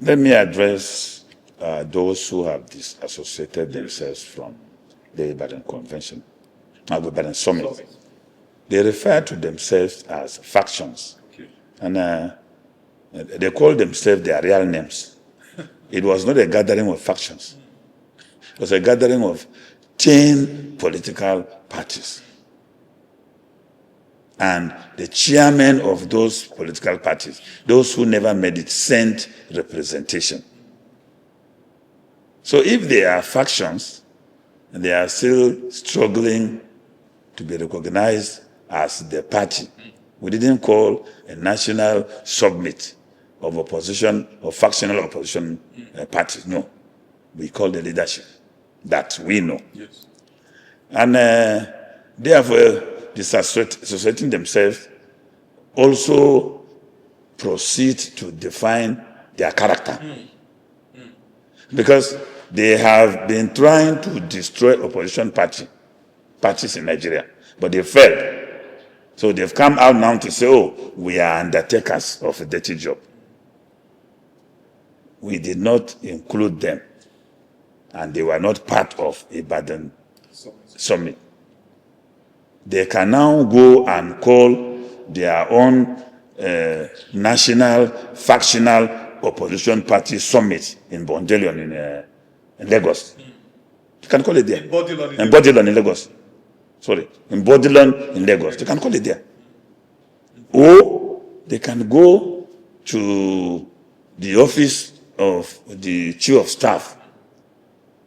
Let me address those who have disassociated themselves from the Ibadan Convention, Ibadan Summit. They refer to themselves as factions. Okay. And they call themselves their real names. It was not a gathering of factions. It was a gathering of 10 political parties. And the chairman of those political parties, those who never made it, sent representation. So if they are factions, and they are still struggling to be recognized as the party, we didn't call a national summit of opposition or factional opposition parties. No, we call the leadership that we know. Yes. And therefore, disassociating themselves also proceed to define their character. Because they have been trying to destroy opposition parties in Nigeria, but they failed. So they've come out now to say, oh, we are undertakers of a dirty job. We did not include them, and they were not part of Ibadan Summit. They can now go and call their own national factional opposition party summit in Bonjelion in Lagos. You can call it there. In Bodilon in Lagos. Sorry, in Bodilon in Lagos. You can call it there. Or they can go to the office of the chief of staff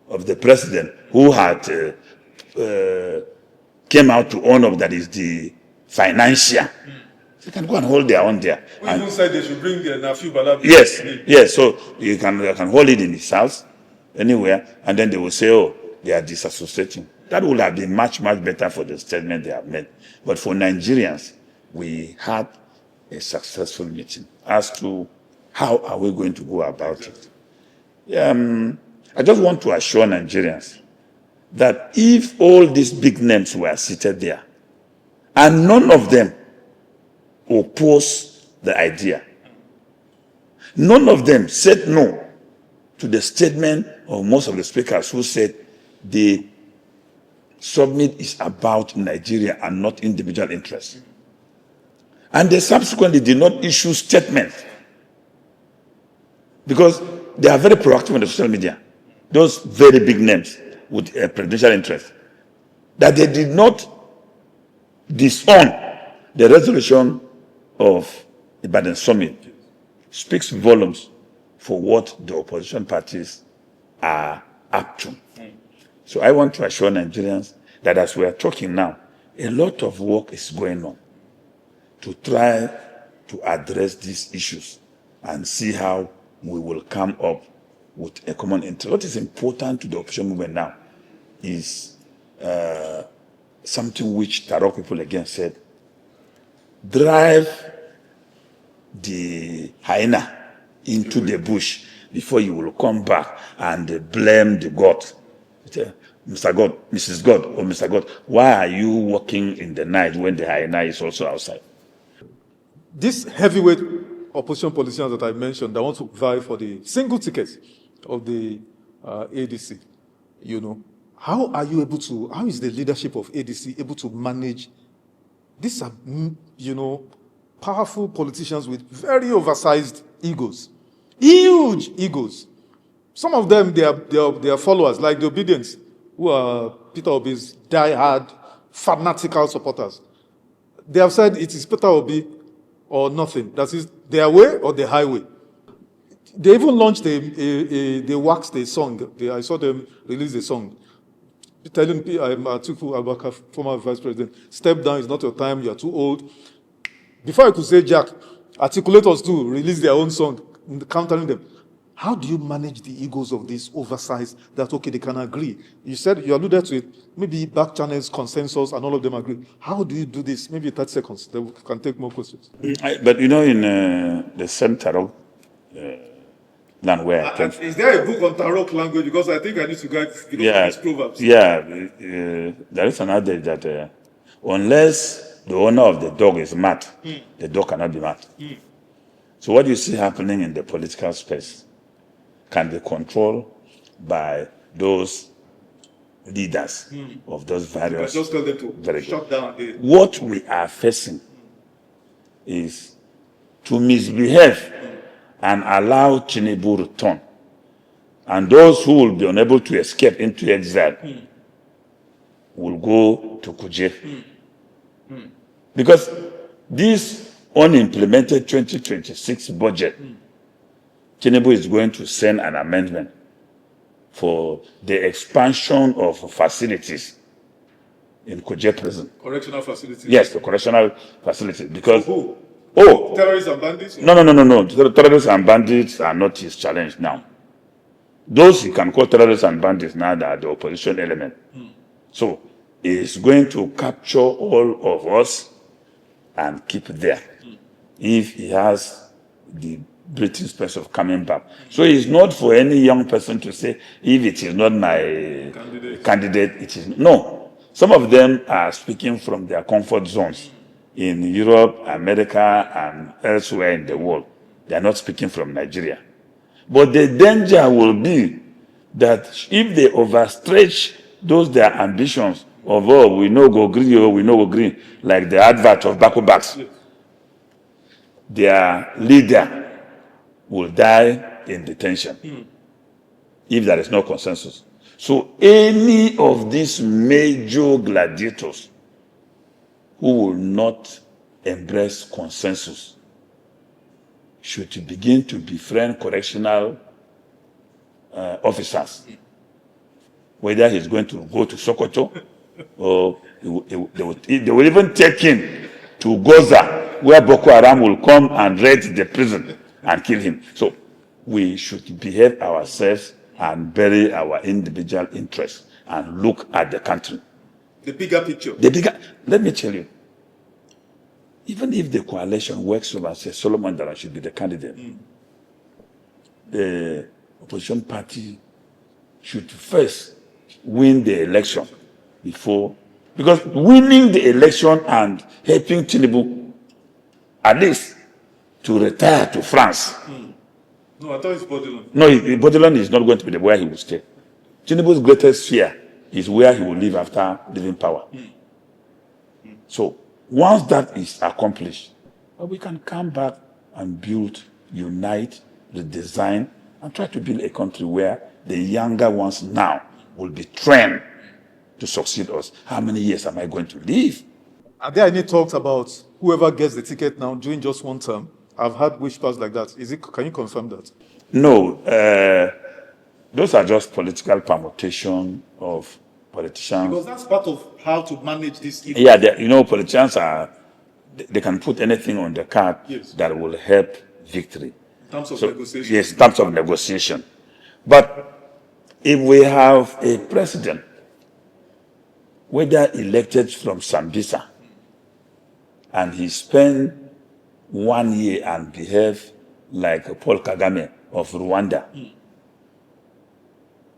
of the president, who had came out to honor that is the financier. They can go and hold their own there. We even said they should bring their nephew Balabi. Yes, yes. So you can hold it in his house, anywhere, and then they will say, oh, they are disassociating. That would have been much, much better for the statement they have made. But for Nigerians, we had a successful meeting as to how are we going to go about it. I just want to assure Nigerians that if all these big names were seated there, and none of them opposed the idea, none of them said no to the statement of most of the speakers who said the summit is about Nigeria and not individual interests. And they subsequently did not issue statements because they are very proactive on the social media, those very big names with a presidential interest, that they did not disown the resolution of Ibadan Summit speaks volumes for what the opposition parties are up to. So I want to assure Nigerians that as we are talking now, a lot of work is going on to try to address these issues and see how we will come up with a common interest. What is important to the opposition movement now is something which Tarok people again said: drive the hyena into the bush before you will come back and blame the God. Mr. God, Mrs. God, or Mr. God, why are you walking in the night when the hyena is also outside? These heavyweight opposition politicians that I mentioned that want to vie for the single ticket of the ADC, how are you able to, how is the leadership of ADC able to manage these, powerful politicians with very oversized egos, huge egos? Some of them, they are followers, like the Obedience, who are Peter Obi's die-hard, fanatical supporters. They have said it is Peter Obi or nothing. That is their way or the highway. They even launched they waxed a song. I saw them release a song telling Atiku Abubakar, former vice president, step down, it's not your time, you are too old. Before I could say Jack, articulators too release their own song, countering them. How do you manage the egos of these oversized that, okay, they can agree? You said, you alluded to it, maybe back channels, consensus, and all of them agree. How do you do this? Maybe 30 seconds, then we can take more questions. But in the same Tarok land where I came from. Is there a book on Tarok language? Because I think I need to guide these proverbs. Yeah, there is an adage that unless the owner of the dog is mad, the dog cannot be mad. So what you see happening in the political space can be controlled by those leaders of those various. Just tell them to very shut good. down. What we are facing is to misbehave and allow Tinubu return. And those who will be unable to escape into exile will go to Kuje. Because this unimplemented 2026 budget, Tinubu is going to send an amendment for the expansion of facilities in Kuje Prison. Correctional facilities? Yes, the correctional facilities. Because who? Oh, Terrorists and bandits? No. Terrorists and bandits are not his challenge now. Those he can call terrorists and bandits now that are the opposition element. So he's going to capture all of us and keep there if he has the breathing space of coming back. So it's not for any young person to say, if it is not my candidate, it is. No. Some of them are speaking from their comfort zones in Europe, America, and elsewhere in the world. They are not speaking from Nigeria. But the danger will be that if they overstretch those their ambitions of, oh, we no go green, oh, we no go green, like the advert of Bako Bags, their leader will die in detention if there is no consensus. So any of these major gladiators who will not embrace consensus should begin to befriend correctional officers, whether he's going to go to Sokoto or they will even take him to Goza, where Boko Haram will come and raid the prison and kill him. So we should behave ourselves and bury our individual interests and look at the country. The bigger picture. Let me tell you, even if the coalition works over and says Solomon Dalung should be the candidate, the opposition party should first win the election before, because winning the election and helping Tinubu at least to retire to France. No, I thought it's Bodilon. No, Bodilon is not going to be where he will stay. Tinubu's greatest fear is where he will live after leaving power. So once that is accomplished, we can come back and build, unite, redesign, and try to build a country where the younger ones now will be trained to succeed us. How many years am I going to live? Are there any talks about whoever gets the ticket now during just one term? I've had whispers like that. Can you confirm that? No. Those are just political permutation of politicians. Because that's part of how to manage this issue. Yeah, politicians they can put anything on the card that will help victory. In terms of negotiation. Yes, in terms of negotiation. But if we have a president, whether elected from Sambisa, and he spent 1 year and behave like Paul Kagame of Rwanda,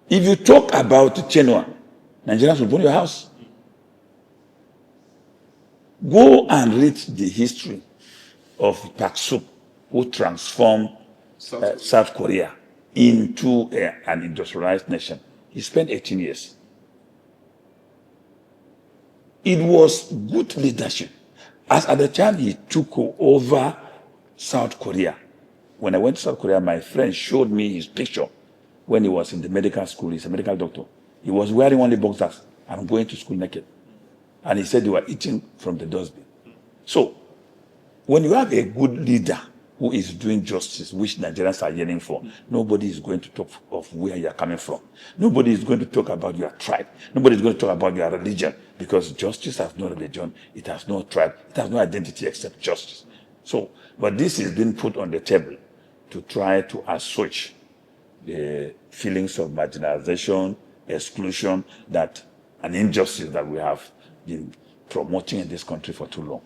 if you talk about Chenua, Nigerians will burn your house. Go and read the history of Park Suk, who transformed South Korea into an industrialized nation. He spent 18 years. It was good leadership. As at the time he took over South Korea, when I went to South Korea, my friend showed me his picture when he was in the medical school. He's a medical doctor. He was wearing only boxers and going to school naked. And he said they were eating from the dustbin. So, when you have a good leader who is doing justice, which Nigerians are yearning for, nobody is going to talk of where you are coming from. Nobody is going to talk about your tribe. Nobody is going to talk about your religion, because justice has no religion, it has no tribe, it has no identity except justice. So, but this is being put on the table to try to assuage the feelings of marginalization, exclusion, that an injustice that we have been promoting in this country for too long.